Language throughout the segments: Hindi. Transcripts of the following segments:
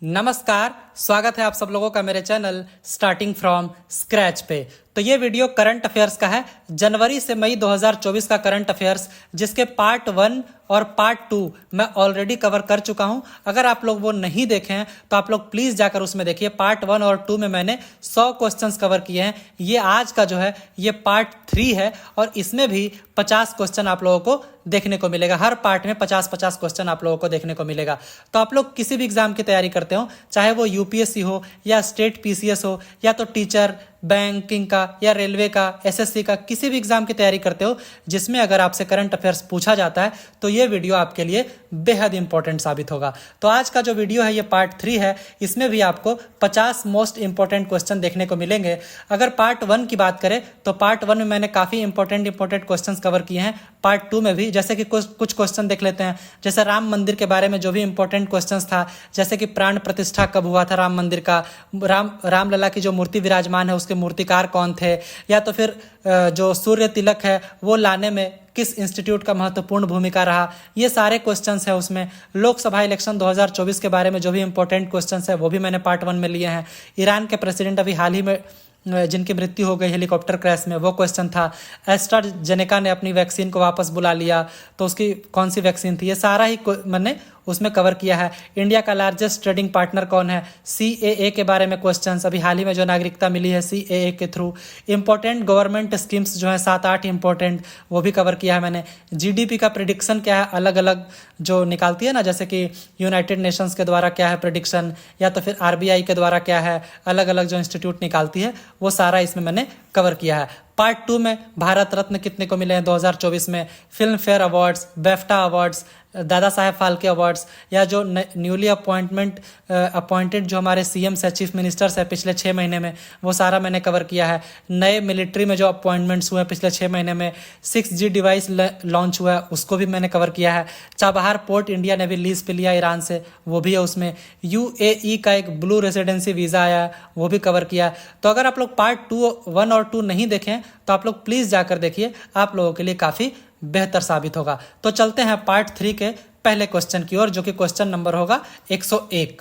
नमस्कार, स्वागत है आप सब लोगों का मेरे चैनल स्टार्टिंग फ्रॉम स्क्रैच पे। तो ये वीडियो करंट अफेयर्स का है, जनवरी से मई 2024 का करंट अफेयर्स, जिसके पार्ट 1 और पार्ट 2 मैं ऑलरेडी कवर कर चुका हूं। अगर आप लोग वो नहीं देखे हैं तो आप लोग प्लीज जाकर उसमें देखिए। पार्ट 1 और 2 में मैंने 100 क्वेश्चंस कवर किए हैं। ये आज का जो है ये पार्ट 3 है और इसमें भी 50 क्वेश्चन आप लोगों को देखने को मिलेगा। हर पार्ट में 50-50 क्वेश्चन आप लोगों को देखने को मिलेगा। तो आप लोग किसी भी एग्जाम की तैयारी करते हो, चाहे वो यूपीएससी हो या स्टेट पीसीएस हो या तो टीचर, बैंकिंग का या रेलवे का, एसएससी का, किसी भी एग्जाम की तैयारी करते हो जिसमें अगर आपसे करंट अफेयर्स पूछा जाता है तो ये वीडियो आपके लिए बेहद इंपॉर्टेंट साबित होगा। तो आज का जो वीडियो है ये पार्ट 3 है, इसमें भी आपको 50 मोस्ट इंपॉर्टेंट क्वेश्चन देखने को मिलेंगे। अगर पार्ट 1 की बात करें तो पार्ट 1 में मैंने काफी इंपॉर्टेंट क्वेश्चन कवर किए हैं। पार्ट 2 में भी जैसे कि कुछ क्वेश्चन देख लेते हैं। जैसे राम मंदिर के बारे में जो भी इंपॉर्टेंट क्वेश्चन था, जैसे कि प्राण प्रतिष्ठा कब हुआ था राम मंदिर का, रामलला की जो मूर्ति विराजमान है उसके मूर्तिकार कौन थे, या तो फिर जो सूर्य तिलक है वो लाने में किस इंस्टीट्यूट का महत्वपूर्ण भूमिका रहा, ये सारे क्वेश्चंस है उसमें। लोकसभा इलेक्शन 2024 के बारे में जो भी इंपॉर्टेंट क्वेश्चंस है वो भी मैंने पार्ट 1 में लिए हैं। ईरान के प्रेसिडेंट अभी हाल ही में जिनकी मृत्यु हो गई हेलीकॉप्टर क्रैश में, वो क्वेश्चन था। एस्ट्राजेनेका ने अपनी वैक्सीन को वापस बुला लिया तो उसकी कौन सी वैक्सीन थी, ये सारा ही मैंने उसमें कवर किया है। इंडिया का लार्जेस्ट ट्रेडिंग पार्टनर कौन है, सीएए के बारे में क्वेश्चंस, अभी हाल ही में जो नागरिकता मिली है सीएए के थ्रू। इंपॉर्टेंट गवर्नमेंट स्कीम्स जो है 7-8 इंपॉर्टेंट, वो भी कवर किया है मैंने। जीडीपी का प्रिडिक्शन क्या है, अलग अलग जो निकालती है ना, जैसे कि यूनाइटेड नेशंस के द्वारा क्या है प्रिडिक्शन, या तो फिर आरबीआई के द्वारा क्या है, अलग अलग जो इंस्टीट्यूट निकालती है वो सारा इसमें मैंने कवर किया है। पार्ट 2 में भारत रत्न कितने को मिले हैं 2024 में, film fair awards, बेफ्टा awards, Dada Saheb Phalke awards, या जो न्यूली अपॉइंटेड जो हमारे सीएम्स है, चीफ मिनिस्टर्स है पिछले 6 महीने में, वो सारा मैंने कवर किया है। नए मिलिट्री में जो अपॉइंटमेंट्स हुए हैं पिछले 6 महीने में, 6G डिवाइस लॉन्च हुआ है उसको भी मैंने कवर किया है। चाबहार पोर्ट इंडिया ने भी लीज पे लिया ईरान से, वो भी है उसमें। यूएई का एक ब्लू रेसिडेंसी वीज़ा आया है, वो भी कवर किया है। तो अगर आप लोग पार्ट 1 और 2 नहीं देखें तो आप लोग प्लीज़ जाकर देखिए, आप लोगों के लिए काफ़ी बेहतर साबित होगा। तो चलते हैं पार्ट 3 के पहले क्वेश्चन की ओर, जो कि क्वेश्चन नंबर होगा 101।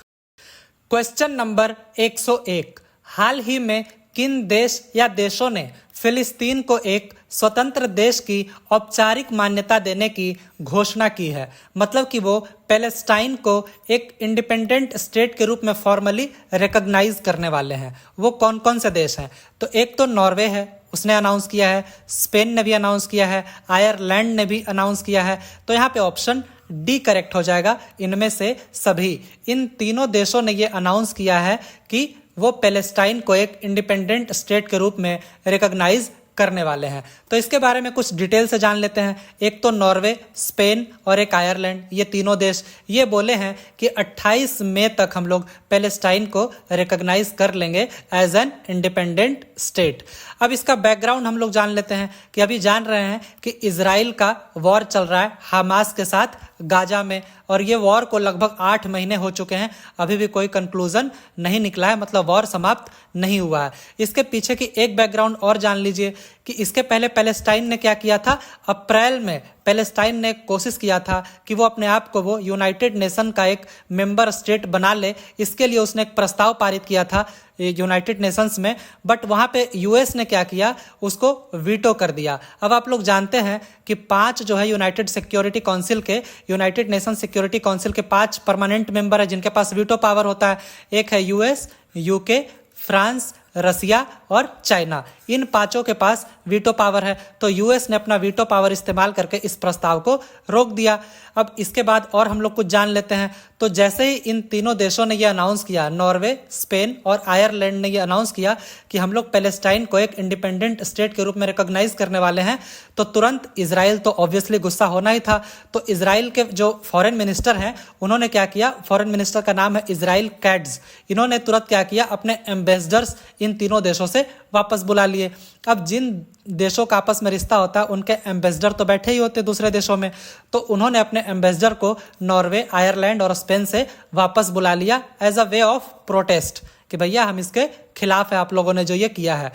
क्वेश्चन नंबर 101, हाल ही में किन देश या देशों ने फिलिस्तीन को एक स्वतंत्र देश की औपचारिक मान्यता देने की घोषणा की है? मतलब कि वो पैलेस्टाइन को एक इंडिपेंडेंट स्टेट के रूप में फॉर्मली रिकॉग्नाइज करने वाले हैं। वो कौन कौन से देश हैं? तो एक तो नॉर्वे है, उसने अनाउंस किया है। स्पेन ने भी अनाउंस किया है। आयरलैंड ने भी अनाउंस किया है। तो यहाँ पे ऑप्शन डी करेक्ट हो जाएगा, इनमें से सभी। इन तीनों देशों ने ये अनाउंस किया है कि वो पैलेस्टाइन को एक इंडिपेंडेंट स्टेट के रूप में रिकॉग्नाइज करने वाले हैं। तो इसके बारे में कुछ डिटेल से जान लेते हैं। एक तो नॉर्वे, स्पेन और एक आयरलैंड, ये तीनों देश ये बोले हैं कि 28 मई तक हम लोग पैलेस्टाइन को रिकॉग्नाइज कर लेंगे एज एन इंडिपेंडेंट स्टेट। अब इसका बैकग्राउंड हम लोग जान लेते हैं कि अभी जान रहे हैं कि इजराइल का वॉर चल रहा है हमास के साथ गाजा में, और ये वॉर को लगभग 8 महीने हो चुके हैं, अभी भी कोई कंक्लूजन नहीं निकला है, मतलब वॉर समाप्त नहीं हुआ है। इसके पीछे की एक बैकग्राउंड और जान लीजिए कि इसके पहले पैलेस्टाइन ने क्या किया था। अप्रैल में पैलेस्टाइन ने कोशिश किया था कि वो अपने आप को वो यूनाइटेड नेशन का एक मेंबर स्टेट बना ले। इसके लिए उसने एक प्रस्ताव पारित किया था यूनाइटेड नेशंस में, बट वहाँ पे यूएस ने क्या किया, उसको वीटो कर दिया। अब आप लोग जानते हैं कि 5 जो है यूनाइटेड सिक्योरिटी काउंसिल के, यूनाइटेड नेशन सिक्योरिटी काउंसिल के 5 परमानेंट मेंबर है जिनके पास वीटो पावर होता है। एक है यूएस, यूके, फ्रांस, रसिया और चाइना। इन 5 के पास वीटो पावर है। तो यूएस ने अपना वीटो पावर इस्तेमाल करके इस प्रस्ताव को रोक दिया। अब इसके बाद और हम लोग कुछ जान लेते हैं। तो जैसे ही इन तीनों देशों ने यह अनाउंस किया, नॉर्वे, स्पेन और आयरलैंड ने यह अनाउंस किया कि हम लोग पैलेस्टाइन को एक इंडिपेंडेंट स्टेट के रूप में रिकॉग्नाइज करने वाले हैं, तो तुरंत इजराइल तो ऑब्वियसली गुस्सा होना ही था। तो इजराइल के जो फॉरेन मिनिस्टर हैं उन्होंने क्या किया, फॉरेन मिनिस्टर का नाम है इजराइल कैट्ज, इन्होंने तुरंत क्या किया, अपने एम्बेसडर्स इन तीनों देशों से वापस बुला लिए। अब जिन देशों का आपस में रिश्ता होता है उनके एम्बेसडर तो बैठे ही होते दूसरे देशों में, तो उन्होंने अपने एम्बेसडर को नॉर्वे, आयरलैंड और स्पेन से वापस बुला लिया as a way of protest कि भैया हम इसके खिलाफ है आप लोगों ने जो ये किया है।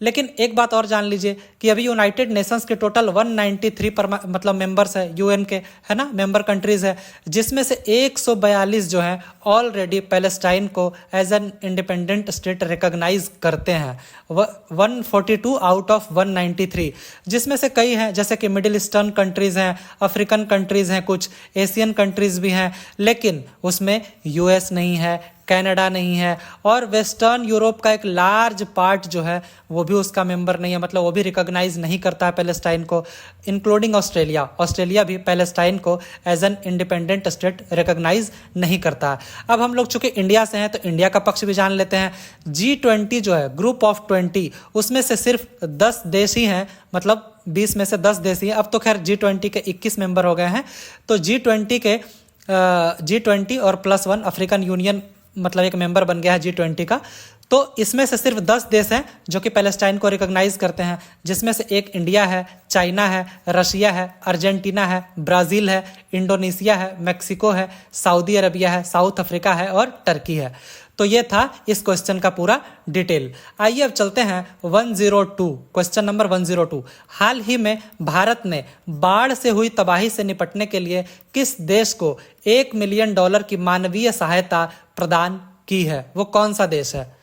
लेकिन एक बात और जान लीजिए कि अभी यूनाइटेड नेशंस के टोटल 193 मतलब मेंबर्स है यूएन के, है ना, मेंबर कंट्रीज है, जिसमें से 142 जो हैं ऑलरेडी पैलेस्टाइन को as an independent state recognise करते हैं। 142 आउट ऑफ 193, जिसमें से कई हैं जैसे कि मिडिल ईस्टर्न कंट्रीज हैं, अफ्रीकन कंट्रीज हैं, कुछ एशियन कंट्रीज भी हैं, लेकिन उसमें यूएस नहीं है, कनाडा नहीं है, और वेस्टर्न यूरोप का एक लार्ज पार्ट जो है वो भी उसका मेंबर नहीं है, मतलब वो भी रिकॉग्नाइज नहीं करता है पैलेस्टाइन को, इंक्लूडिंग ऑस्ट्रेलिया। ऑस्ट्रेलिया भी पैलेस्टाइन को as an independent state recognise नहीं करता है। अब हम लोग चूंकि इंडिया से हैं तो इंडिया का पक्ष भी जान लेते हैं। G20 जो है, ग्रुप ऑफ 20, उसमें से सिर्फ 10 देश ही हैं, मतलब 20 में से 10 देश ही हैं। अब तो खैर G20 के 21 मेंबर हो गए हैं, तो G20 और +1 अफ्रीकन यूनियन मतलब एक मेंबर बन गया है G20 का। तो इसमें से सिर्फ 10 देश हैं जो कि पैलेस्टाइन को रिकॉग्नाइज करते हैं, जिसमें से एक इंडिया है, चाइना है, रशिया है, अर्जेंटीना है, ब्राज़ील है, इंडोनेशिया है, मेक्सिको है, सऊदी अरबिया है, साउथ अफ्रीका है और टर्की है। तो ये था इस क्वेश्चन का पूरा डिटेल। आइए अब चलते हैं 102, क्वेश्चन नंबर 102। हाल ही में भारत ने बाढ़ से हुई तबाही से निपटने के लिए किस देश को $1 मिलियन की मानवीय सहायता प्रदान की है? वो कौन सा देश है?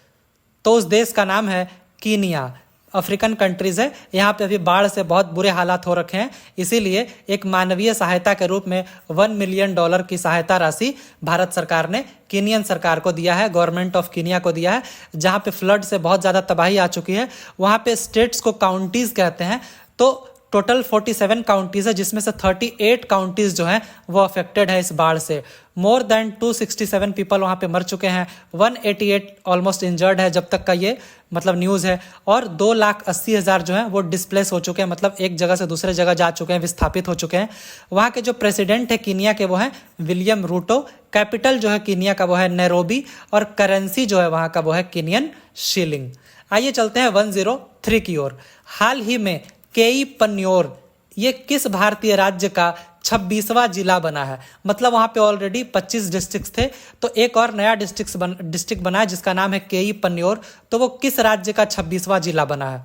तो उस देश का नाम है कीनिया। अफ्रीकन कंट्रीज है, यहाँ पे अभी बाढ़ से बहुत बुरे हालात हो रखे हैं, इसीलिए एक मानवीय सहायता के रूप में $1 मिलियन की सहायता राशि भारत सरकार ने कीनियन सरकार को दिया है, गवर्नमेंट ऑफ कीनिया को दिया है। जहाँ पे फ्लड से बहुत ज़्यादा तबाही आ चुकी है, वहाँ पे स्टेट्स को काउंटीज कहते हैं, तो टोटल 47 काउंटीज है, जिसमें से 38 काउंटीज जो हैं वो अफेक्टेड है इस बाढ़ से। मोर देन 267 पीपल वहाँ पे मर चुके हैं, 188 ऑलमोस्ट इंजर्ड है जब तक का ये मतलब न्यूज़ है, और 2,80,000 जो हैं वो डिस्प्लेस हो चुके हैं, मतलब एक जगह से दूसरे जगह जा चुके हैं, विस्थापित हो चुके हैं। वहाँ के जो प्रेसिडेंट है कीनिया के वो हैं विलियम रूटो, कैपिटल जो है कीनिया का वो है नैरोबी, और करेंसी जो है वहाँ का वो है कीनियन शिलिंग। आइए चलते हैं 103 की ओर। हाल ही में केई पन्योर ये किस भारतीय राज्य का 26वां जिला बना है? मतलब वहां पे ऑलरेडी 25 डिस्ट्रिक्ट थे, तो एक और नया डिस्ट्रिक्ट बना है जिसका नाम है केई पन्योर। तो वो किस राज्य का 26वां जिला बना है?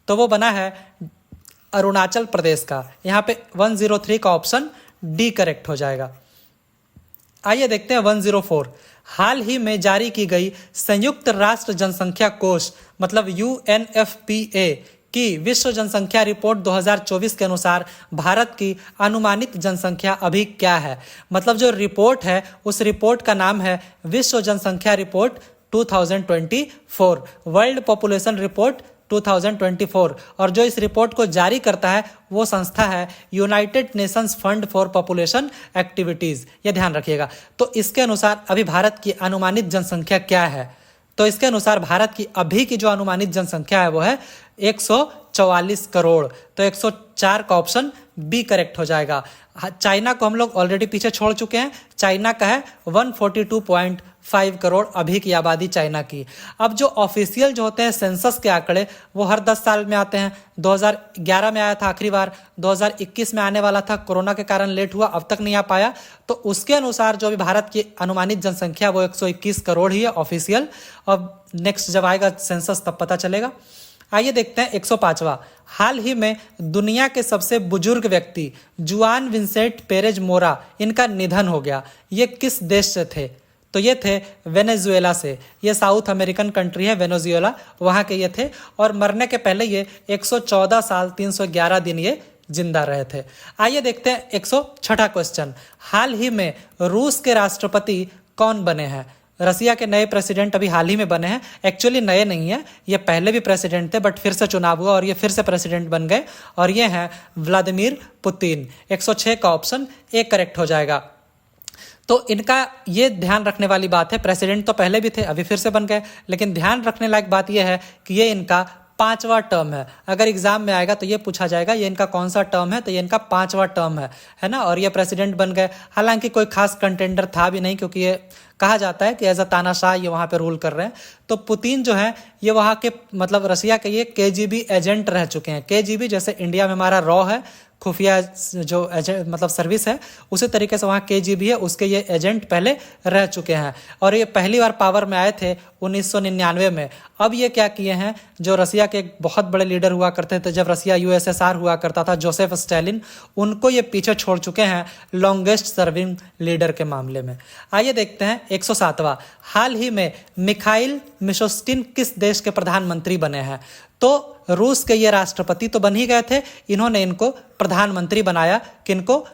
तो वो बना है अरुणाचल प्रदेश का। यहाँ पे 103 का ऑप्शन डी करेक्ट हो जाएगा। आइए देखते हैं 104। हाल ही में जारी की गई संयुक्त राष्ट्र जनसंख्या कोष मतलब UNFPA की विश्व जनसंख्या रिपोर्ट 2024 के अनुसार भारत की अनुमानित जनसंख्या अभी क्या है? मतलब जो रिपोर्ट है उस रिपोर्ट का नाम है विश्व जनसंख्या रिपोर्ट 2024, वर्ल्ड पॉपुलेशन रिपोर्ट 2024, और जो इस रिपोर्ट को जारी करता है वो संस्था है United Nations fund for population activities. ये ध्यान रखिएगा। तो इसके अनुसार अभी भारत की अनुमानित जनसंख्या क्या है? तो इसके अनुसार भारत की अभी की जो अनुमानित जनसंख्या है वो है 144 करोड़। तो 104 का ऑप्शन बी करेक्ट हो जाएगा। चाइना को हम लोग ऑलरेडी पीछे छोड़ चुके हैं, चाइना का है 142.5 करोड़ अभी की आबादी चाइना की। अब जो ऑफिशियल जो होते हैं सेंसस के आंकड़े वो हर 10 साल में आते हैं। 2011 में आया था आखिरी बार, 2021 में आने वाला था, कोरोना के कारण लेट हुआ, अब तक नहीं आ पाया। तो उसके अनुसार जो अभी भारत की अनुमानित जनसंख्या वो 121 करोड़ ही है ऑफिशियल। अब नेक्स्ट जब आएगा सेंसस तब पता चलेगा। आइए देखते हैं 105वां। हाल ही में दुनिया के सबसे बुजुर्ग व्यक्ति जुआन विंसेंट पेरेज मोरा इनका निधन हो गया। ये किस देश से थे? तो ये थे वेनेजुएला से। ये साउथ अमेरिकन कंट्री है वेनेजुएला, वहाँ के ये थे, और मरने के पहले ये 114 साल 311 दिन ये जिंदा रहे थे। आइए देखते हैं 106वां क्वेश्चन। हाल ही में रूस के राष्ट्रपति कौन बने हैं? रसिया के नए प्रेसिडेंट अभी हाल ही में बने हैं। एक्चुअली नए नहीं है, ये पहले भी प्रेसिडेंट थे, बट फिर से चुनाव हुआ और ये फिर से प्रेसिडेंट बन गए, और ये हैं व्लादिमीर पुतिन। 106 का ऑप्शन ए करेक्ट हो जाएगा। तो इनका ये ध्यान रखने वाली बात है, प्रेसिडेंट तो पहले भी थे, अभी फिर से बन गए, लेकिन ध्यान रखने लायक बात यह है कि ये इनका 5वां टर्म है। अगर एग्जाम में आएगा तो ये पूछा जाएगा ये इनका कौन सा टर्म है, तो ये इनका 5वां टर्म है ना, और ये प्रेसिडेंट बन गए। हालांकि कोई खास कंटेंडर था भी नहीं, क्योंकि ये कहा जाता है कि एज अ तानाशाह ये वहाँ पे रूल कर रहे हैं। तो पुतिन जो है ये वहाँ के मतलब रसिया के ये केजीबी एजेंट रह चुके हैं। केजीबी जैसे इंडिया में हमारा रॉ है, खुफिया जो एजेंट मतलब सर्विस है, उसी तरीके से वहाँ केजीबी है, उसके ये एजेंट पहले रह चुके हैं और ये पहली बार पावर में आए थे 1999 में। अब ये क्या किए हैं, जो रसिया के एक बहुत बड़े लीडर हुआ करते थे जब रसिया यूएसएसआर हुआ करता था, जोसेफ स्टालिन, उनको ये पीछे छोड़ चुके हैं लॉन्गेस्ट सर्विंग लीडर के मामले में। आइए देखते हैं 107वां, हाल ही में मिखाइल मिशोस्टिन किस देश के प्रधानमंत्री बने हैं। तो रूस के ये राष्ट्रपति तो बन ही गए थे, इन्होंने इनको प्रधानमंत्री बनाया। किनको?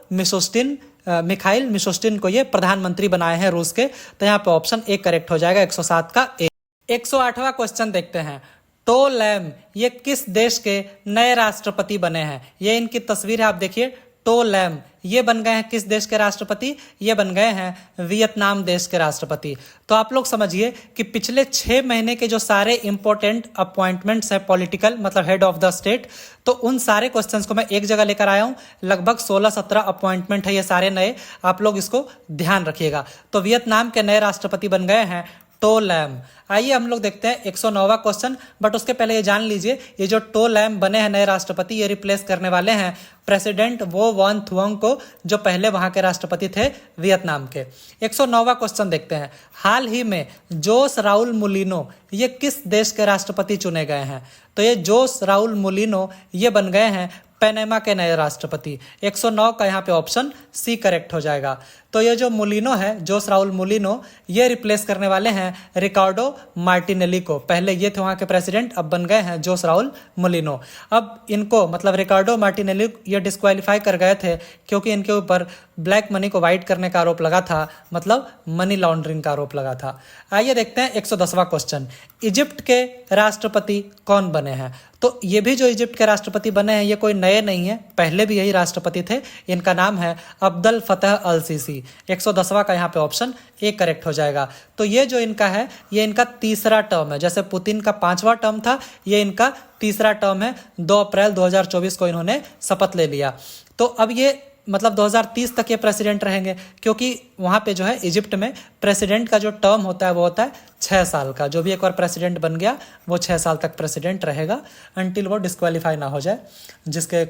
मिखाइल मिशोस्टिन को ये प्रधानमंत्री बनाए हैं रूस के। तो यहाँ पे ऑप्शन ए करेक्ट हो जाएगा, 107 का ए। 108वां क्वेश्चन देखते हैं, टो लैम ये किस देश के नए राष्ट्रपति बने हैं। ये इनकी तस्वीर है, आप देखिए, टो लैम ये बन गए हैं किस देश के राष्ट्रपति, ये बन गए हैं वियतनाम देश के राष्ट्रपति। तो आप लोग समझिए कि पिछले 6 महीने के जो सारे इंपॉर्टेंट अपॉइंटमेंट्स हैं पॉलिटिकल मतलब हेड ऑफ द स्टेट, तो उन सारे क्वेश्चंस को मैं एक जगह लेकर आया हूं। लगभग 16-17 अपॉइंटमेंट है ये सारे नए, आप लोग इसको ध्यान रखिएगा। तो वियतनाम के नए राष्ट्रपति बन गए हैं टो लैम। आइए हम लोग देखते हैं 109वां क्वेश्चन, बट उसके पहले ये जान लीजिए ये जो टो लैम बने हैं नए राष्ट्रपति, ये रिप्लेस करने वाले हैं प्रेसिडेंट वो वान थुआंग को, जो पहले वहां के राष्ट्रपति थे वियतनाम के। 109वां क्वेश्चन देखते हैं, हाल ही में जोस राउल मुलिनो ये किस देश के राष्ट्रपति चुने गए हैं। तो ये जोस राउल मुलिनो ये बन गए हैं पनामा के नए राष्ट्रपति। 109 का यहाँ पे ऑप्शन सी करेक्ट हो जाएगा। तो ये जो मुलिनो है, जोस राउल मुलिनो, ये रिप्लेस करने वाले हैं रिकार्डो मार्टिनेली को। पहले ये थे वहाँ के प्रेसिडेंट, अब बन गए हैं जोस राउल मुलिनो। अब इनको मतलब रिकार्डो मार्टिनेली ये डिस्क्वालीफाई कर गए थे क्योंकि इनके ऊपर ब्लैक मनी को वाइट करने का आरोप लगा था, मतलब मनी लॉन्ड्रिंग का आरोप लगा था। आइए देखते हैं 110वां क्वेश्चन, इजिप्ट के राष्ट्रपति कौन बने हैं। तो ये भी जो इजिप्ट के राष्ट्रपति बने हैं ये कोई नए नहीं है, पहले भी यही राष्ट्रपति थे। इनका नाम है अब्दुल फतह अल सीसी। 110वां का यहाँ पे ऑप्शन ए करेक्ट हो जाएगा। तो ये जो इनका है ये इनका तीसरा टर्म है, जैसे पुतिन का 5वां टर्म था, ये इनका तीसरा टर्म है। 2 अप्रैल 2024 को इन्होंने शपथ ले लिया। तो अब ये मतलब 2030 तक ये प्रेसिडेंट रहेंगे, क्योंकि वहाँ पे जो है इजिप्ट में प्रेसिडेंट का जो टर्म होता है वो होता है 6 साल का। जो भी एक बार प्रेसिडेंट बन गया वो 6 साल तक प्रेसिडेंट रहेगा, अनटिल वो डिस्क्वालीफाई ना हो जाए, जिसके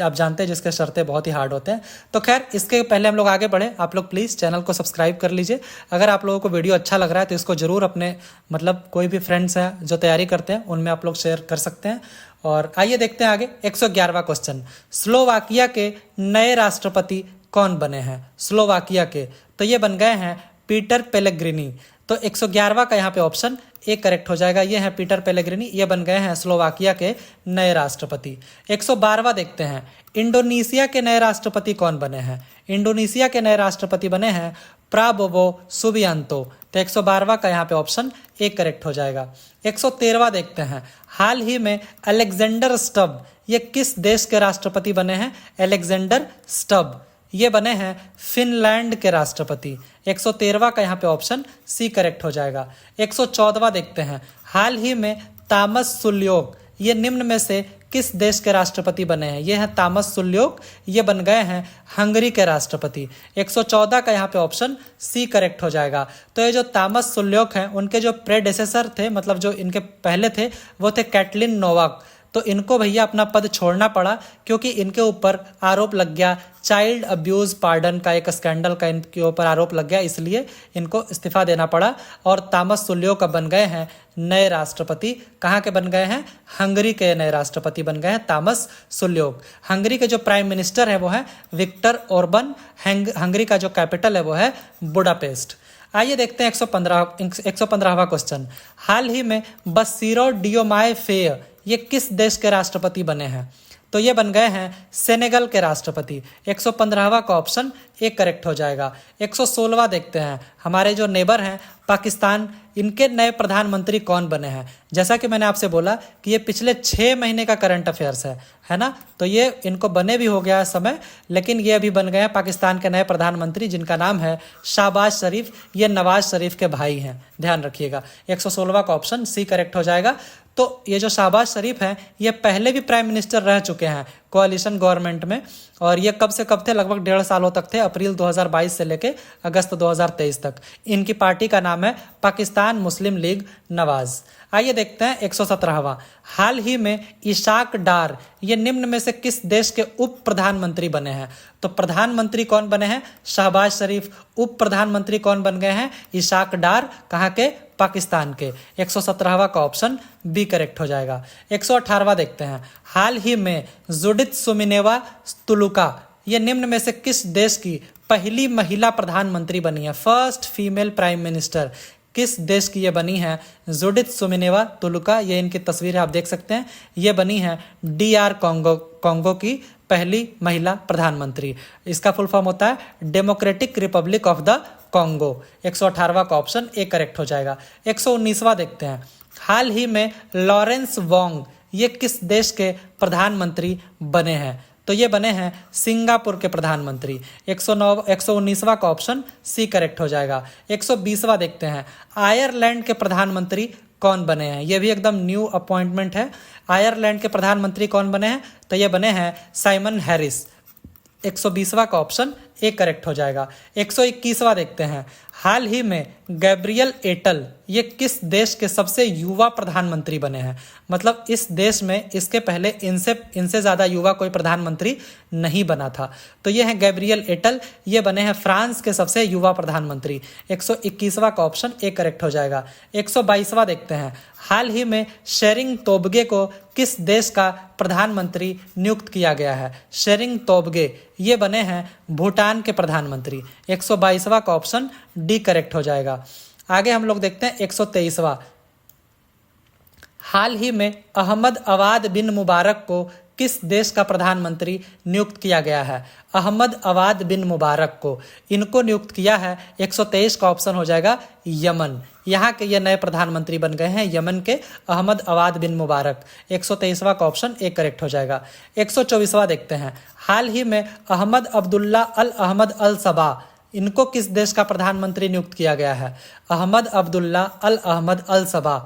आप जानते हैं जिसके शर्तें बहुत ही हार्ड होते हैं। तो खैर इसके पहले हम लोग आगे बढ़े, आप लोग प्लीज़ चैनल को सब्सक्राइब कर लीजिए। अगर आप लोगों को वीडियो अच्छा लग रहा है तो इसको ज़रूर अपने मतलब कोई भी फ्रेंड्स हैं जो तैयारी करते हैं उनमें आप लोग शेयर कर सकते हैं। और आइए देखते हैं आगे 111वां क्वेश्चन, स्लोवाकिया के नए राष्ट्रपति कौन बने हैं। स्लोवाकिया के तो ये बन गए हैं पीटर पेलेग्रिनी। तो 111वां का यहाँ पे ऑप्शन ए करेक्ट हो जाएगा, ये है पीटर पेलेग्रिनी, ये बन गए हैं स्लोवाकिया के नए राष्ट्रपति। 112वां देखते हैं, इंडोनेशिया के नए राष्ट्रपति कौन बने हैं। इंडोनेशिया के नए राष्ट्रपति बने हैं प्राबोवो सुबियांतो। तो 112वां का यहाँ पे ऑप्शन ए करेक्ट हो जाएगा। 113वां देखते हैं, हाल ही में अलेक्जेंडर स्टब ये किस देश के राष्ट्रपति बने हैं। अलेक्जेंडर स्टब ये बने हैं फिनलैंड के राष्ट्रपति। 113वां का यहाँ पे ऑप्शन सी करेक्ट हो जाएगा। 114वां देखते हैं, हाल ही में तामस सुल्योक ये निम्न में से किस देश के राष्ट्रपति बने हैं। ये हैं तामस सुल्योक, ये बन गए हैं हंगरी के राष्ट्रपति। 114 का यहाँ पे ऑप्शन सी करेक्ट हो जाएगा। तो ये जो तामस सुल्योक हैं उनके जो प्रेडेसेसर थे मतलब जो इनके पहले थे वो थे कैटलिन नोवाक। तो इनको भैया अपना पद छोड़ना पड़ा क्योंकि इनके ऊपर आरोप लग गया चाइल्ड अब्यूज पार्डन का, एक स्कैंडल का इनके ऊपर आरोप लग गया, इसलिए इनको इस्तीफा देना पड़ा। और तामस सुल्योक अब बन गए हैं नए राष्ट्रपति। कहाँ के बन गए हैं? हंगरी के नए राष्ट्रपति बन गए हैं तामस सुल्योक। हंगरी के जो प्राइम मिनिस्टर है वो है विक्टर ओर्बन। हंगरी का जो कैपिटल है वो है बुडापेस्ट। आइए देखते हैं 115वां क्वेश्चन, हाल ही में बसीरो डियोमाय फेय ये किस देश के राष्ट्रपति बने हैं। तो ये बन गए हैं सेनेगल के राष्ट्रपति। 115वां का ऑप्शन ए करेक्ट हो जाएगा। 116वां देखते हैं, हमारे जो नेबर हैं पाकिस्तान, इनके नए प्रधानमंत्री कौन बने हैं। जैसा कि मैंने आपसे बोला कि ये पिछले 6 महीने का करंट अफेयर्स है ना। तो ये इनको बने भी हो गया है समय, लेकिन ये अभी बन गए हैं पाकिस्तान के नए प्रधानमंत्री जिनका नाम है शाहबाज शरीफ। ये नवाज शरीफ के भाई हैं, ध्यान रखिएगा। 116वां का ऑप्शन सी करेक्ट हो जाएगा। तो ये जो शहबाज शरीफ हैं ये पहले भी प्राइम मिनिस्टर रह चुके हैं कोalition गवर्नमेंट में, और ये कब से कब थे, लगभग 1.5 सालों तक थे, अप्रैल 2022 से लेके अगस्त 2023 तक। इनकी पार्टी का नाम है पाकिस्तान मुस्लिम लीग नवाज। आइए देखते हैं 117वां। हाल ही में इशाक डार ये निम्न में से किस देश के उप प्रधानमंत्री बने हैं? तो प्रधानमंत्री कौन बने हैं? शहबाज शरीफ। उप प्रधानमंत्री कौन बन गए हैं? इशाक डार। कहाँ के? पाकिस्तान के। 117वां का ऑप्शन बी करेक्ट हो जाएगा। 118वां देखते हैं। हाल ही में जुडिथ सुमिनेवा तुलुका ये निम्न में से किस देश की पहली महिला प्रधानमंत्री बनी है? फर्स्ट फीमेल प्राइम मिनिस्टर किस देश की ये बनी है? जुडिथ सुमिनेवा तुलुका, ये इनकी तस्वीर आप देख सकते हैं, ये बनी है DR कॉन्गो की पहली महिला प्रधानमंत्री। इसका फुल फॉर्म होता है Democratic Republic of the Congo. 118वां का ऑप्शन ए करेक्ट हो जाएगा। 119वां देखते हैं। हाल ही में लॉरेंस वोंग ये किस देश के प्रधानमंत्री बने हैं? तो ये बने हैं सिंगापुर के प्रधानमंत्री। 119वां का ऑप्शन सी करेक्ट हो जाएगा। 120वां देखते हैं। आयरलैंड के प्रधानमंत्री कौन बने हैं? ये भी एकदम न्यू अपॉइंटमेंट है। आयरलैंड के प्रधानमंत्री कौन बने हैं? तो ये बने हैं साइमन हैरिस। 120वां का ऑप्शन ए करेक्ट हो जाएगा। 121वां देखते हैं। हाल ही में गैब्रियल एटल ये किस देश के सबसे युवा प्रधानमंत्री बने हैं? मतलब इस देश में इसके पहले इनसे ज़्यादा युवा कोई प्रधानमंत्री नहीं बना था। तो ये है गैब्रियल एटल, ये बने हैं फ्रांस के सबसे युवा प्रधानमंत्री। 121वां का ऑप्शन ए करेक्ट हो जाएगा। 122वां देखते हैं। हाल ही में शेरिंग तोबगे को किस देश का प्रधानमंत्री नियुक्त किया गया है? शेरिंग तोबगे ये बने हैं भूटान के प्रधानमंत्री। 122वां का ऑप्शन डी करेक्ट हो जाएगा। आगे हम लोग देखते हैं 123वां। हाल ही में अहमद अवाद बिन मुबारक को किस देश का प्रधानमंत्री नियुक्त किया गया है? अहमद अवाद बिन मुबारक को इनको नियुक्त किया है। 123 का ऑप्शन हो जाएगा यमन। यहाँ के ये नए प्रधानमंत्री बन गए हैं यमन के अहमद अवाद बिन मुबारक। 123वां का ऑप्शन ए करेक्ट हो जाएगा। 124वां देखते हैं। हाल ही में अहमद अब्दुल्ला अल अहमद अल सबा इनको किस देश का प्रधानमंत्री नियुक्त किया गया है? अहमद अब्दुल्ला अल अहमद अल सबा,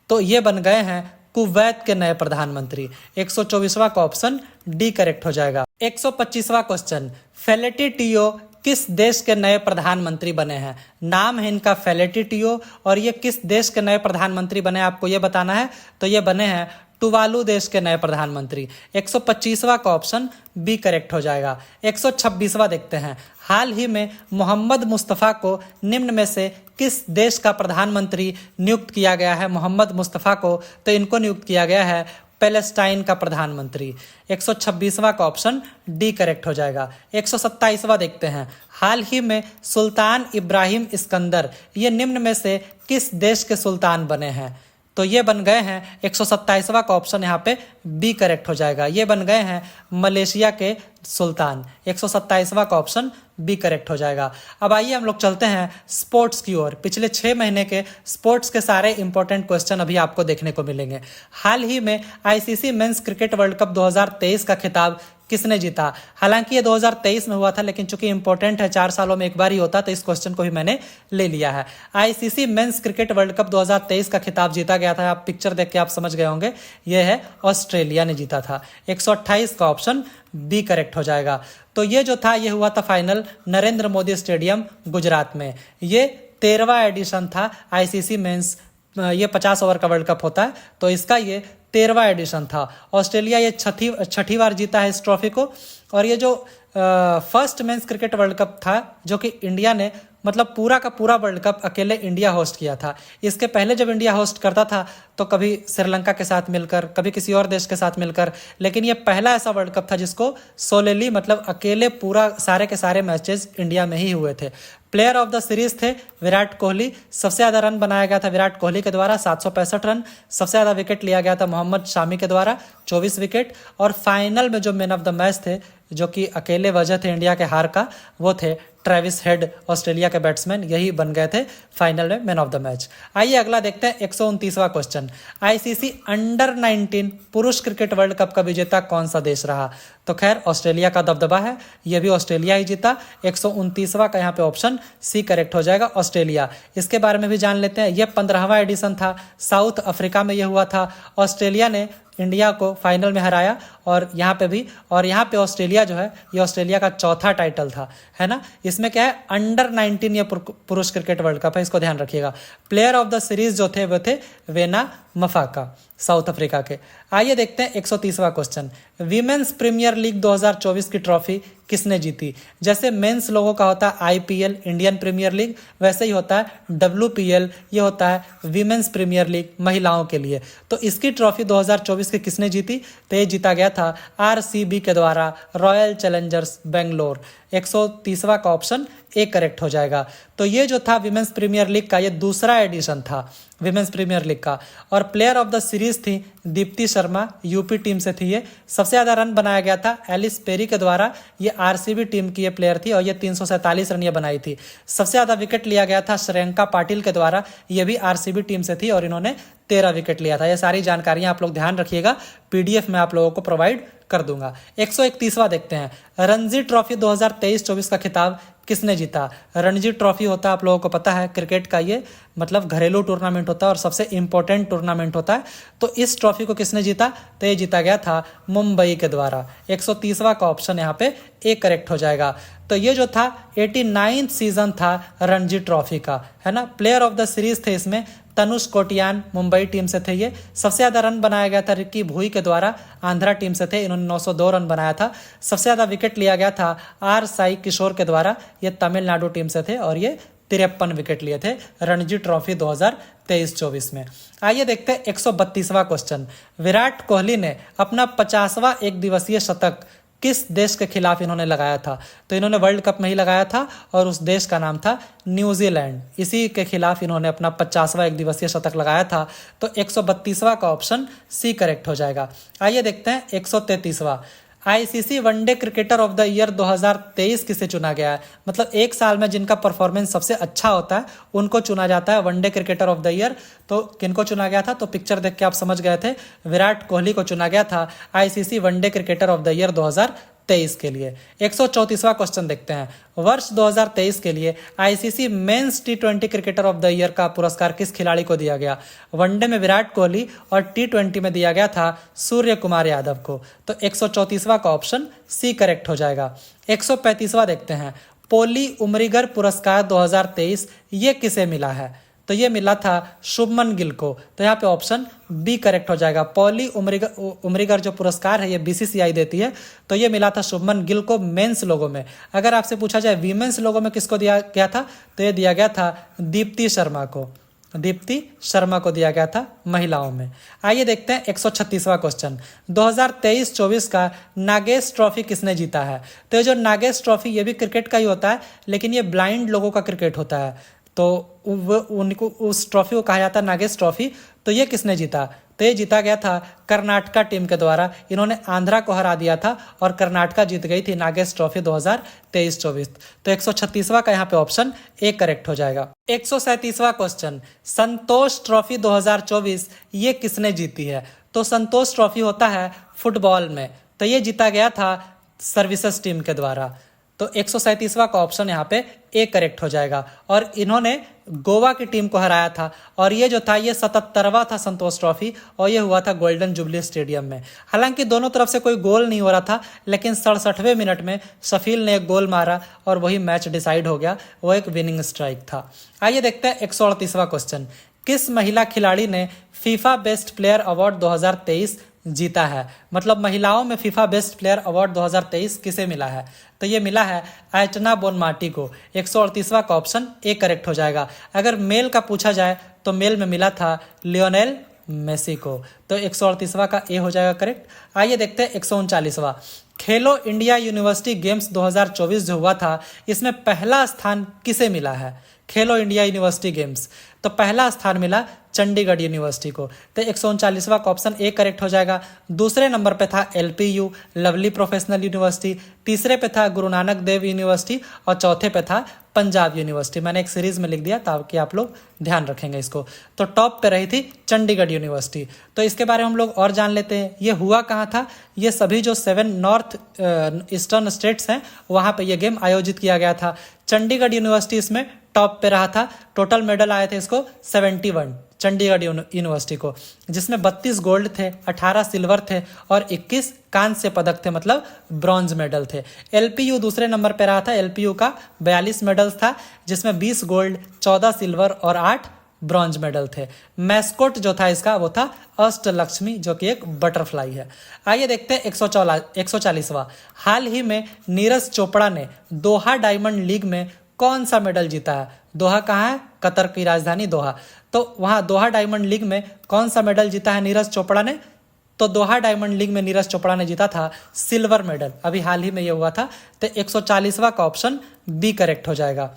तो ये बन गए हैं कुवैत के नए प्रधानमंत्री। 124वां का ऑप्शन डी करेक्ट हो जाएगा। 125वां क्वेश्चन। फेलेटी टियो किस देश के नए प्रधानमंत्री बने हैं? नाम है इनका फेलेटी टियो, और ये किस देश के नए प्रधानमंत्री बने आपको ये बताना है। तो ये बने हैं टुवालू देश के नए प्रधानमंत्री। 125वां का ऑप्शन बी करेक्ट हो जाएगा। 126वां देखते हैं। हाल ही में मोहम्मद मुस्तफ़ा को निम्न में से किस देश का प्रधानमंत्री नियुक्त किया गया है? मोहम्मद मुस्तफ़ा को तो इनको नियुक्त किया गया है पैलेस्टाइन का प्रधानमंत्री। 126वां का ऑप्शन डी करेक्ट हो जाएगा। 127वां देखते हैं। हाल ही में सुल्तान इब्राहिम इस्कंदर ये निम्न में से किस देश के सुल्तान बने हैं? तो ये बन गए हैं 127वां का ऑप्शन यहाँ पे बी करेक्ट हो जाएगा। ये बन गए हैं मलेशिया के सुल्तान। 127वां का ऑप्शन बी करेक्ट हो जाएगा। अब आइए हम लोग चलते हैं स्पोर्ट्स की ओर। पिछले 6 महीने के स्पोर्ट्स के सारे इंपॉर्टेंट क्वेश्चन अभी आपको देखने को मिलेंगे। हाल ही में ICC men's cricket world cup 2023 का खिताब किसने जीता? हालांकि ये 2023 में हुआ था, लेकिन चूंकि इंपॉर्टेंट है 4 सालों में एक बार ही होता, तो इस क्वेश्चन को भी मैंने ले लिया है। ICC men's cricket world cup 2023 का खिताब जीता गया था। आप पिक्चर देख के आप समझ गए होंगे, यह है ऑस्ट्रेलिया ने जीता था। 128 का ऑप्शन बी करेक्ट हो जाएगा। तो ये जो था ये हुआ था फाइनल नरेंद्र मोदी स्टेडियम गुजरात में। ये 13वां एडिशन था ICC मेंस, ये 50 ओवर का वर्ल्ड कप होता है, तो इसका ये 13वां एडिशन था। ऑस्ट्रेलिया ये छठी बार जीता है इस ट्रॉफी को। और ये जो first men's cricket world cup था जो कि इंडिया ने मतलब पूरा का पूरा वर्ल्ड कप अकेले इंडिया होस्ट किया था। इसके पहले जब इंडिया होस्ट करता था तो कभी श्रीलंका के साथ मिलकर, कभी किसी और देश के साथ मिलकर, लेकिन ये पहला ऐसा वर्ल्ड कप था जिसको सोलेली मतलब अकेले पूरा सारे के सारे मैचेस इंडिया में ही हुए थे। प्लेयर ऑफ द सीरीज थे विराट कोहली। सबसे ज़्यादा रन बनाया गया था विराट कोहली के द्वारा 765 रन। सबसे ज़्यादा विकेट लिया गया था मोहम्मद शामी के द्वारा 24 विकेट। और फाइनल में जो मैन ऑफ द मैच थे, जो कि अकेले वजह थे इंडिया के हार का, वो थे ट्रेविस हेड ऑस्ट्रेलिया के बैट्समैन यही बन गए थे फाइनल में मैन ऑफ द मैच। आइए अगला देखते हैं 129वां क्वेश्चन। आईसीसी अंडर 19 पुरुष क्रिकेट वर्ल्ड कप का विजेता कौन सा देश रहा? तो खैर ऑस्ट्रेलिया का दबदबा है, यह भी ऑस्ट्रेलिया ही जीता। 129वां का यहाँ पे ऑप्शन सी करेक्ट हो जाएगा, ऑस्ट्रेलिया। इसके बारे में भी जान लेते हैं। यह 15वां एडिशन था, साउथ अफ्रीका में यह हुआ था। ऑस्ट्रेलिया ने इंडिया को फाइनल में हराया और यहाँ पे भी, और यहाँ पे ऑस्ट्रेलिया जो है ये ऑस्ट्रेलिया का चौथा टाइटल था, है ना। इसमें क्या है, अंडर 19 ये पुरुष क्रिकेट वर्ल्ड कप है, इसको ध्यान रखिएगा। प्लेयर ऑफ द सीरीज जो थे वो थे वेना मफाका, साउथ अफ्रीका के। आइए देखते हैं 130वां क्वेश्चन। वीमेंस प्रीमियर लीग 2024 की ट्रॉफी किसने जीती? जैसे मेंस लोगों का होता है आईपीएल, इंडियन प्रीमियर लीग, वैसे ही होता है डब्ल्यूपीएल, ये होता है वीमेंस प्रीमियर लीग महिलाओं के लिए। तो इसकी ट्रॉफी 2024 की किसने जीती? तो ये जीता गया था आरसीबी के द्वारा, रॉयल चैलेंजर्स बेंगलोर। 130वां का ऑप्शन ए करेक्ट हो जाएगा। तो ये जो था विमेंस प्रीमियर लीग का, ये दूसरा एडिशन था विमेंस प्रीमियर लीग का। और प्लेयर ऑफ द सीरीज थी दीप्ति शर्मा, यूपी टीम से थी ये। सबसे ज़्यादा रन बनाया गया था एलिस पेरी के द्वारा, ये आरसीबी टीम की ये प्लेयर थी और ये 347 रन ये बनाई थी। सबसे ज़्यादा विकेट लिया गया था श्रेयंका पाटिल के द्वारा, ये भी आरसीबी टीम से थी और इन्होंने 13 विकेट लिया था। ये सारी जानकारियां आप लोग ध्यान रखिएगा, पीडीएफ में आप लोगों को प्रोवाइड कर दूंगा। 131वां देखते हैं। रणजी ट्रॉफी 2023-24 का खिताब किसने जीता? रणजी ट्रॉफी होता है, आप लोगों को पता है, क्रिकेट का ये मतलब घरेलू टूर्नामेंट होता है और सबसे इंपॉर्टेंट टूर्नामेंट होता है। तो इस ट्रॉफी को किसने जीता? तो ये जीता गया था मुंबई के द्वारा। 130वां का ऑप्शन यहाँ पे ए करेक्ट हो जाएगा। तो ये जो था 89th सीजन था रणजी ट्रॉफी का, है ना। प्लेयर ऑफ द सीरीज थे इसमें तनुष कोटियान, मुंबई टीम से थे ये। सबसे ज़्यादा रन बनाया गया था रिक्की भुई के द्वारा, आंध्रा टीम से थे, इन्होंने 902 रन बनाया था। सबसे ज़्यादा विकेट लिया गया था आर साई किशोर के द्वारा, ये तमिलनाडु टीम से थे और ये 53 विकेट लिए थे रणजी ट्रॉफी 2023-24 में। आइए देखते हैं 132वां क्वेश्चन। विराट कोहली ने अपना 50वां एक दिवसीय शतक किस देश के खिलाफ इन्होंने लगाया था? तो इन्होंने वर्ल्ड कप में ही लगाया था और उस देश का नाम था न्यूजीलैंड। इसी के खिलाफ इन्होंने अपना 50वां एक दिवसीय शतक लगाया था। तो 132वां का ऑप्शन सी करेक्ट हो जाएगा। आइए देखते हैं 133वां। ICC one day cricketer of the year 2023 किसे चुना गया है? मतलब एक साल में जिनका परफॉर्मेंस सबसे अच्छा होता है उनको चुना जाता है one day cricketer of the year. तो किनको चुना गया था? तो पिक्चर देख के आप समझ गए थे, विराट कोहली को चुना गया था ICC one day cricketer of the year 2023 के लिए। 134वां क्वेश्चन देखते हैं। वर्ष 2023 के लिए ICC men's T20 cricketer of the year का पुरस्कार किस खिलाड़ी को दिया गया? वनडे में विराट कोहली और टी20 में दिया गया था सूर्य कुमार यादव को। तो 134वां का ऑप्शन सी करेक्ट हो जाएगा। 135वां देखते हैं। पोली उमरीगर पुरस्कार 2023 ये किसे मिला है? तो ये मिला था शुभमन गिल को। तो यहाँ पे ऑप्शन बी करेक्ट हो जाएगा। पॉली उमरीगर जो पुरस्कार है ये बीसीसीआई देती है, तो ये मिला था शुभमन गिल को मेंस लोगों में। अगर आपसे पूछा जाए वीमेंस लोगों में किसको दिया गया था, तो ये दिया गया था दीप्ति शर्मा को। दीप्ति शर्मा को दिया गया था महिलाओं में। आइए देखते हैं 136वां क्वेश्चन। 2023-24 का नागेश ट्रॉफी किसने जीता है? तो ये जो नागेश ट्रॉफी ये भी क्रिकेट का ही होता है, लेकिन ये ब्लाइंड लोगों का क्रिकेट होता है, तो उनको उस ट्रॉफी को कहा जाता है नागेश ट्रॉफी। तो ये किसने जीता? तो ये जीता गया था कर्नाटका टीम के द्वारा। इन्होंने आंध्रा को हरा दिया था और कर्नाटका जीत गई थी नागेश ट्रॉफी 2023-24। तो 136वां का यहाँ पे ऑप्शन ए करेक्ट हो जाएगा। 137वां क्वेश्चन। संतोष ट्रॉफी 2024 ये किसने जीती है? तो संतोष ट्रॉफी होता है फुटबॉल में, तो ये जीता गया था सर्विसेज टीम के द्वारा। तो 137वां का ऑप्शन यहाँ पे ए करेक्ट हो जाएगा। और इन्होंने गोवा की टीम को हराया था और ये जो था ये 77वां था संतोष ट्रॉफी और ये हुआ था गोल्डन जुबली स्टेडियम में। हालांकि दोनों तरफ से कोई गोल नहीं हो रहा था, लेकिन 67वें मिनट में शफील ने एक गोल मारा और वही मैच डिसाइड हो गया, वो एक विनिंग स्ट्राइक था। आइए देखते हैं 138वां क्वेश्चन। किस महिला खिलाड़ी ने फीफा बेस्ट प्लेयर अवार्ड 2023 जीता है? मतलब महिलाओं में फीफा बेस्ट प्लेयर अवार्ड 2023 किसे मिला है? तो ये मिला है आयटना बोनमाटी को। 138वां का ऑप्शन ए करेक्ट हो जाएगा। अगर मेल का पूछा जाए तो मेल में मिला था लियोनेल मेसी को। तो 138वां का ए हो जाएगा करेक्ट। आइए देखते हैं 139वां। खेलो इंडिया यूनिवर्सिटी गेम्स 2024 जो हुआ था, इसमें पहला स्थान किसे मिला है? खेलो इंडिया यूनिवर्सिटी गेम्स, तो पहला स्थान मिला चंडीगढ़ यूनिवर्सिटी को। तो 139वां का ऑप्शन ए करेक्ट हो जाएगा। दूसरे नंबर पे था LPU लवली प्रोफेशनल यूनिवर्सिटी, तीसरे पे था गुरु नानक देव यूनिवर्सिटी और चौथे पे था पंजाब यूनिवर्सिटी। मैंने एक सीरीज में लिख दिया ताकि आप लोग ध्यान रखेंगे इसको। तो टॉप पे रही थी चंडीगढ़ यूनिवर्सिटी। तो इसके बारे में हम लोग और जान लेते हैं, ये हुआ कहाँ था। ये सभी जो 7 नॉर्थ ईस्टर्न स्टेट्स हैं वहाँ पे ये गेम आयोजित किया गया था। चंडीगढ़ यूनिवर्सिटी इसमें टॉप पे रहा था। टोटल मेडल आए थे इसको 71 चंडीगढ़ यूनिवर्सिटी को, जिसमें 32 गोल्ड थे, 18 सिल्वर थे और 21 कांस्य पदक थे, मतलब ब्रॉन्ज मेडल थे। LPU दूसरे नंबर पे रहा था। LPU का 42 मेडल्स था, जिसमें 20 गोल्ड, 14 सिल्वर और 8 ब्रॉन्ज मेडल थे। मैस्कोट जो था इसका वो था अष्टलक्ष्मी, जो कि एक बटरफ्लाई है। आइए देखते हैं 140वां। हाल ही में नीरज चोपड़ा ने दोहा डायमंड लीग में कौन सा मेडल जीता है। दोहा कहाँ है? कतर की राजधानी दोहा। तो वहाँ दोहा डायमंड लीग में कौन सा मेडल जीता है नीरज चोपड़ा ने? तो दोहा डायमंड लीग में नीरज चोपड़ा ने जीता था सिल्वर मेडल। अभी हाल ही में ये हुआ था। तो 140वां का ऑप्शन बी करेक्ट हो जाएगा।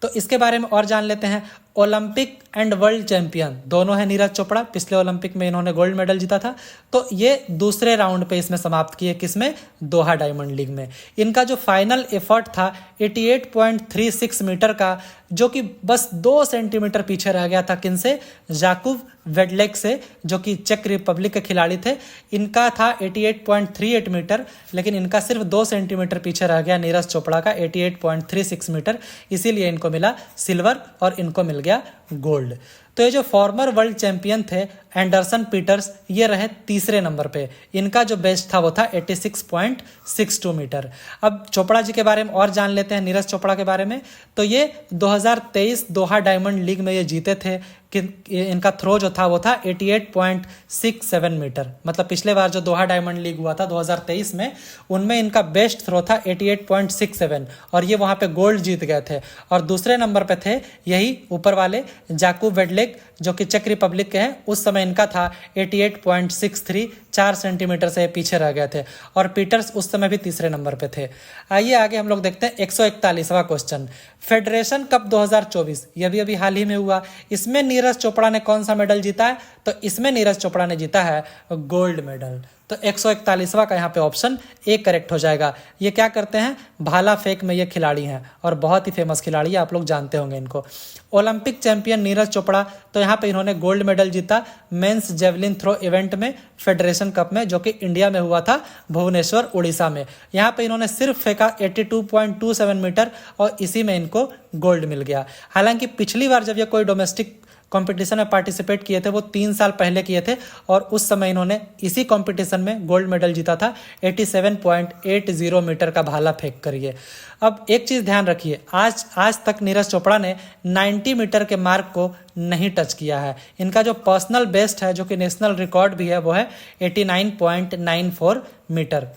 तो इसके बारे में और जान लेते हैं। ओलंपिक एंड वर्ल्ड चैंपियन दोनों है नीरज चोपड़ा। पिछले ओलंपिक में इन्होंने गोल्ड मेडल जीता था। तो ये दूसरे राउंड पे इसमें समाप्त किए, किसमें? दोहा डायमंड लीग में। इनका जो फाइनल एफर्ट था 88.36 मीटर का, जो कि बस 2 सेंटीमीटर पीछे रह गया था किनसे? जाकुब वेडलेक से, जो कि चेक रिपब्लिक के खिलाड़ी थे। इनका था 88.38 मीटर, लेकिन इनका सिर्फ 2 सेंटीमीटर पीछे रह गया नीरज चोपड़ा का 88.36 मीटर। इसीलिए इनको मिला सिल्वर और इनको मिल गया गोल्ड। तो ये जो फॉर्मर वर्ल्ड चैंपियन थे एंडरसन पीटर्स, ये रहे तीसरे नंबर पे। इनका जो बेस्ट था वो था 86.62 मीटर। अब चोपड़ा जी के बारे में और जान लेते हैं, नीरज चोपड़ा के बारे में। तो ये 2023 दोहा डायमंड लीग में ये जीते थे। इनका थ्रो जो था वो था 88.67 मीटर। मतलब पिछले बार जो दोहा डायमंड लीग हुआ था 2023 में, उनमें इनका बेस्ट थ्रो था 88.67 और ये वहाँ पे गोल्ड जीत गए थे। और दूसरे नंबर पे थे यही ऊपर वाले जाकुब वेडलेक, जो कि चेक रिपब्लिक के हैं। उस समय इनका था 88.63, 4 सेंटीमीटर से पीछे रह गए थे। और पीटर्स उस समय भी तीसरे नंबर पे थे। आइए आगे हम लोग देखते हैं 141वां क्वेश्चन। फेडरेशन कप 2024 ये भी अभी हाल ही में हुआ। इसमें नीरज चोपड़ा ने कौन सा मेडल जीता है? तो इसमें नीरज चोपड़ा ने जीता है गोल्ड मेडल। तो 141वां का यहाँ पे ऑप्शन ए करेक्ट हो जाएगा। ये क्या करते हैं? भाला फेंक में ये खिलाड़ी हैं और बहुत ही फेमस खिलाड़ी है, आप लोग जानते होंगे इनको। ओलंपिक चैंपियन नीरज चोपड़ा, तो यहाँ पे इन्होंने गोल्ड मेडल जीता मेंस जेवलिन थ्रो इवेंट में, फेडरेशन कप में, जो कि इंडिया में हुआ था भुवनेश्वर उड़ीसा में। यहाँ पे इन्होंने सिर्फ फेंका 82.27 मीटर और इसी में इनको गोल्ड मिल गया। हालांकि पिछली बार जब ये कोई डोमेस्टिक कंपटीशन में पार्टिसिपेट किए थे वो 3 साल पहले किए थे और उस समय इन्होंने इसी कंपटीशन में गोल्ड मेडल जीता था 87.80 मीटर का भाला फेंक करिए। अब एक चीज़ ध्यान रखिए, आज तक नीरज चोपड़ा ने 90 मीटर के मार्क को नहीं टच किया है। इनका जो पर्सनल बेस्ट है, जो कि नेशनल रिकॉर्ड भी है, वो है 89.94 मीटर।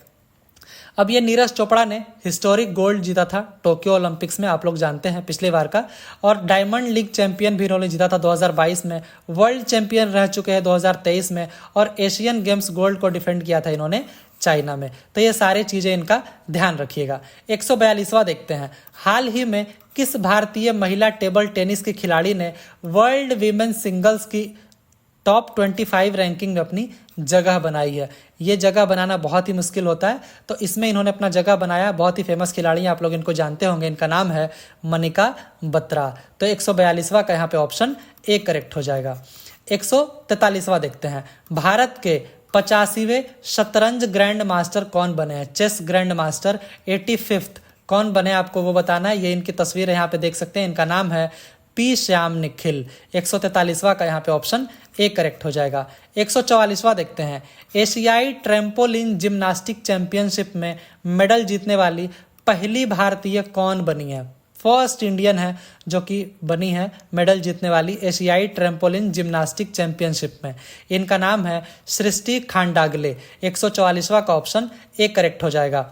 अब ये नीरज चोपड़ा ने हिस्टोरिक गोल्ड जीता था टोक्यो ओलंपिक्स में, आप लोग जानते हैं पिछले बार का। और डायमंड लीग चैंपियन भी इन्होंने जीता था 2022 में। वर्ल्ड चैंपियन रह चुके हैं 2023 में और एशियन गेम्स गोल्ड को डिफेंड किया था इन्होंने चाइना में। तो ये सारी चीज़ें इनका ध्यान रखिएगा। 142वां देखते हैं। हाल ही में किस भारतीय महिला टेबल टेनिस की खिलाड़ी ने वर्ल्ड वीमेन सिंगल्स की टॉप 25 रैंकिंग में अपनी जगह बनाई है? ये जगह बनाना बहुत ही मुश्किल होता है, तो इसमें इन्होंने अपना जगह बनाया। बहुत ही फेमस खिलाड़ी हैं, आप लोग इनको जानते होंगे। इनका नाम है मनिका बत्रा। तो 142वां का यहाँ पे ऑप्शन ए करेक्ट हो जाएगा। 143वां देखते हैं। भारत के 85वें शतरंज ग्रैंड मास्टर कौन बने हैं? चेस ग्रैंड मास्टर 85th कौन बने, आपको वो बताना है। ये इनकी तस्वीर यहाँ पे देख सकते हैं। इनका नाम है पी श्याम निखिल। 143वां का यहाँ पे ऑप्शन ए करेक्ट हो जाएगा। 144वां देखते हैं। एशियाई ट्रैम्पोलिन जिम्नास्टिक चैंपियनशिप में मेडल जीतने वाली पहली भारतीय कौन बनी है? फर्स्ट इंडियन है जो कि बनी है मेडल जीतने वाली एशियाई ट्रैम्पोलिन जिम्नास्टिक चैंपियनशिप में। इनका नाम है सृष्टि खांडागले। 144वां का ऑप्शन ए करेक्ट हो जाएगा।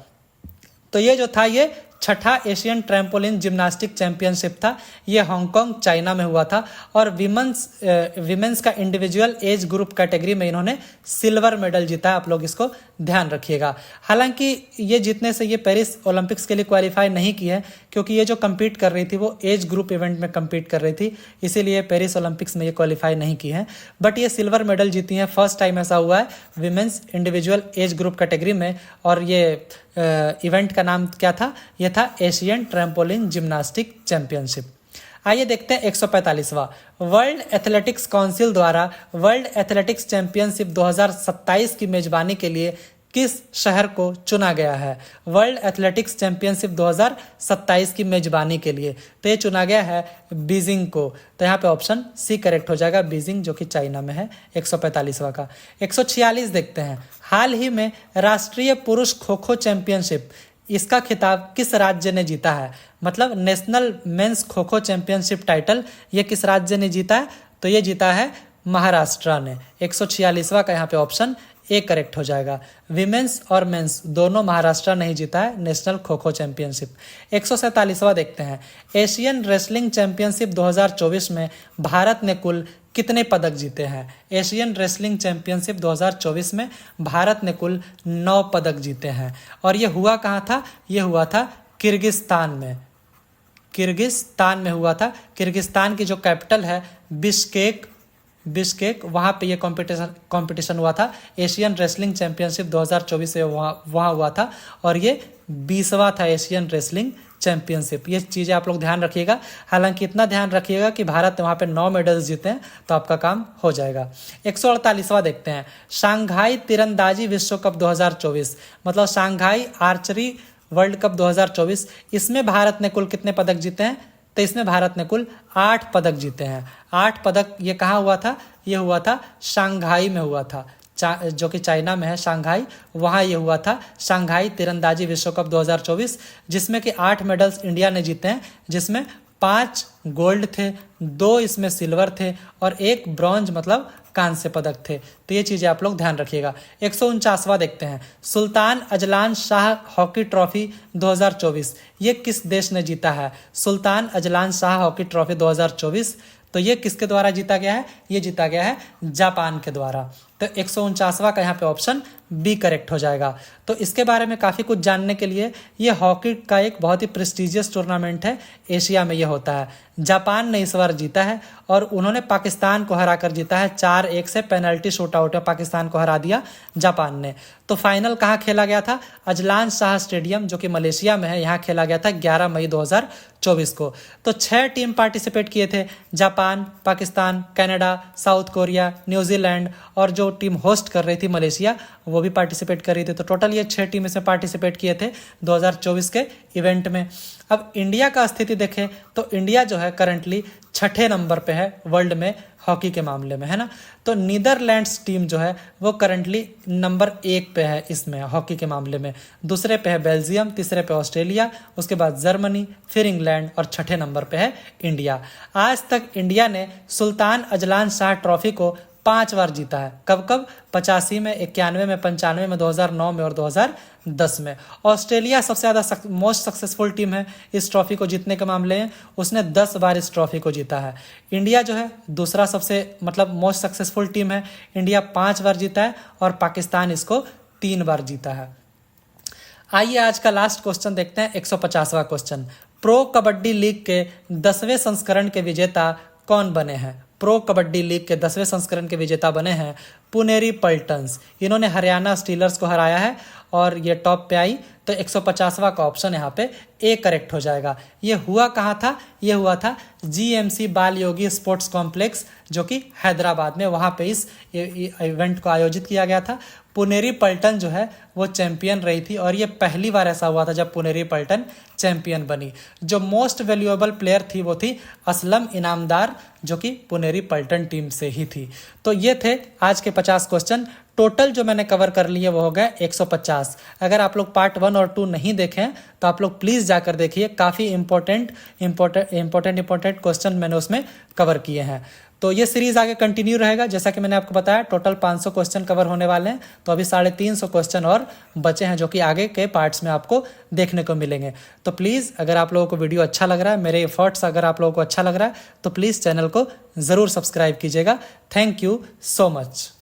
तो ये जो था ये छठा एशियन ट्रैम्पोलिन जिम्नास्टिक चैंपियनशिप था, ये हांगकांग चाइना में हुआ था और विमेंस का इंडिविजुअल एज ग्रुप कैटेगरी में इन्होंने सिल्वर मेडल जीता है। आप लोग इसको ध्यान रखिएगा। हालांकि ये जीतने से ये पेरिस ओलंपिक्स के लिए क्वालिफाई नहीं की है, क्योंकि ये जो compete कर रही थी वो एज ग्रुप इवेंट में compete कर रही थी, इसीलिए पेरिस ओलंपिक्स में ये क्वालिफाई नहीं की है। बट ये सिल्वर मेडल जीती हैं, फर्स्ट टाइम ऐसा हुआ है women's individual age group category में। और ये इवेंट का नाम क्या था? ये था एशियन ट्रैम्पोलिन जिम्नास्टिक चैंपियनशिप। आइए देखते हैं 145वां वर्ल्ड एथलेटिक्स काउंसिल द्वारा वर्ल्ड एथलेटिक्स चैंपियनशिप 2027 की मेजबानी के लिए किस शहर को चुना गया है? वर्ल्ड एथलेटिक्स चैंपियनशिप 2027 की मेजबानी के लिए तो ये चुना गया है बीजिंग को। तो यहाँ पे ऑप्शन सी करेक्ट हो जाएगा, बीजिंग, जो कि चाइना में है। 145वां का 146 देखते हैं। हाल ही में राष्ट्रीय पुरुष खो खो चैंपियनशिप, इसका खिताब किस राज्य ने जीता है? मतलब national mains kho kho championship title ये किस राज्य ने जीता है? तो ये जीता है महाराष्ट्र ने। 146वां का यहाँ पे ऑप्शन ए करेक्ट हो जाएगा। विमेंस और मेंस दोनों महाराष्ट्र ने ही जीता है नेशनल खो खो चैंपियनशिप। 147वां देखते हैं। एशियन रेसलिंग चैंपियनशिप 2024 में भारत ने कुल कितने पदक जीते हैं? एशियन रेसलिंग चैंपियनशिप 2024 में भारत ने कुल 9 पदक जीते हैं। और ये हुआ कहाँ था? ये हुआ था किर्गिस्तान में। किर्गिस्तान में हुआ था। किर्गिस्तान की जो कैपिटल है बिश्केक, वहाँ पे ये कंपटीशन हुआ था। एशियन रेसलिंग चैंपियनशिप 2024 से वहाँ हुआ था और ये 20वां था एशियन रेसलिंग चैंपियनशिप। ये चीज़ें आप लोग ध्यान रखिएगा। हालांकि इतना ध्यान रखिएगा कि भारत वहाँ पे 9 मेडल्स जीते हैं तो आपका काम हो जाएगा। 148वां देखते हैं। शांघाई तीरंदाजी विश्व कप 2024, मतलब शांघाई आर्चरी वर्ल्ड कप 2024, इसमें भारत ने कुल कितने पदक जीते हैं? तो इसमें भारत ने कुल 8 पदक जीते हैं। 8 पदक। ये कहाँ हुआ था? ये हुआ था शांघाई में हुआ था, जो कि चाइना में है शांघाई, वहाँ ये हुआ था शांघाई तीरंदाजी विश्व कप 2024, जिसमें कि 8 मेडल्स इंडिया ने जीते हैं, जिसमें 5 गोल्ड थे, 2 इसमें सिल्वर थे और 1 ब्रॉन्ज मतलब कांस्य पदक थे। तो ये चीज़ें आप लोग ध्यान रखिएगा। 149वां देखते हैं। Sultan Azlan Shah hockey trophy 2024, ये किस देश ने जीता है? Sultan Azlan Shah hockey trophy 2024, तो ये किसके द्वारा जीता गया है? ये जीता गया है जापान के द्वारा। तो 149वां का यहाँ पे ऑप्शन बी करेक्ट हो जाएगा। तो इसके बारे में काफ़ी कुछ जानने के लिए, ये हॉकी का एक बहुत ही प्रेस्टिजियस टूर्नामेंट है, एशिया में ये होता है। जापान ने इस बार जीता है और उन्होंने पाकिस्तान को हराकर जीता है। 4-1 से पेनल्टी शूट आउट में पाकिस्तान को हरा दिया जापान ने। तो फाइनल कहाँ खेला गया था? अजलान शाह स्टेडियम, जो कि मलेशिया में है, यहाँ खेला गया था 11 मई 2024 को। तो 6 टीम पार्टिसिपेट किए थे, Japan, Pakistan, Canada, south Korea, New Zealand और जो टीम होस्ट कर रही थी मलेशिया, वो भी पार्टिसिपेट कर रही थी। तो टोटल ये 6 टीम इसमें पार्टिसिपेट किए थे 2024 के इवेंट में। अब इंडिया का स्थिति देखें तो इंडिया जो है करंटली 6ठे नंबर पे है वर्ल्ड में हॉकी के मामले में, है ना। तो नीदरलैंड्स टीम जो है वो करंटली नंबर 1 पे है इसमें हॉकी के मामले में। दूसरे पे है बेल्जियम, तीसरे पे ऑस्ट्रेलिया, उसके बाद जर्मनी, फिर इंग्लैंड और 6ठे नंबर पे है इंडिया। आज तक इंडिया ने सुल्तान अजलान शाह ट्रॉफी को 5 बार जीता है। कब कब? 85 में, 91 में, 95 में, 2009 में और 2010 में। ऑस्ट्रेलिया सबसे ज़्यादा मोस्ट सक्सेसफुल टीम है इस ट्रॉफी को जीतने के मामले में, उसने 10 बार इस ट्रॉफी को जीता है। इंडिया जो है दूसरा सबसे मतलब मोस्ट सक्सेसफुल टीम है, इंडिया 5 बार जीता है और पाकिस्तान इसको 3 बार जीता है। आइए आज का लास्ट क्वेश्चन देखते हैं, 150वां क्वेश्चन। प्रो कबड्डी लीग के 10वें संस्करण के विजेता कौन बने हैं? प्रो कबड्डी लीग के 10वें संस्करण के विजेता बने हैं पुनेरी पल्टन्स। इन्होंने हरियाणा स्टीलर्स को हराया है और ये टॉप पे आई। तो 150वां का ऑप्शन यहाँ पे ए करेक्ट हो जाएगा। ये हुआ कहाँ था? ये हुआ था जीएमसी बाल योगी स्पोर्ट्स कॉम्प्लेक्स, जो कि हैदराबाद में, वहाँ पे इस इवेंट को आयोजित किया गया था। पुनेरी पल्टन जो है वो चैंपियन रही थी और ये पहली बार ऐसा हुआ था जब पुनेरी पल्टन चैंपियन बनी। जो मोस्ट वैल्यूएबल प्लेयर थी वो थी असलम इनामदार, जो कि पुनेरी पल्टन टीम से ही थी। तो ये थे आज के 50 क्वेश्चन। टोटल जो मैंने कवर कर लिए वो हो गए 150। अगर आप लोग पार्ट 1 और 2 नहीं देखें तो आप लोग प्लीज़ जाकर देखिए, काफ़ी इंपॉर्टेंट क्वेश्चन मैंने उसमें कवर किए हैं। तो ये सीरीज आगे कंटिन्यू रहेगा। जैसा कि मैंने आपको बताया टोटल 500 क्वेश्चन कवर होने वाले हैं, तो अभी 350 क्वेश्चन और बचे हैं जो कि आगे के पार्ट्स में आपको देखने को मिलेंगे। तो प्लीज़ अगर आप लोगों को वीडियो अच्छा लग रहा है, मेरे एफर्ट्स अगर आप लोगों को अच्छा लग रहा है, तो प्लीज़ चैनल को ज़रूर सब्सक्राइब कीजिएगा। Thank you so much.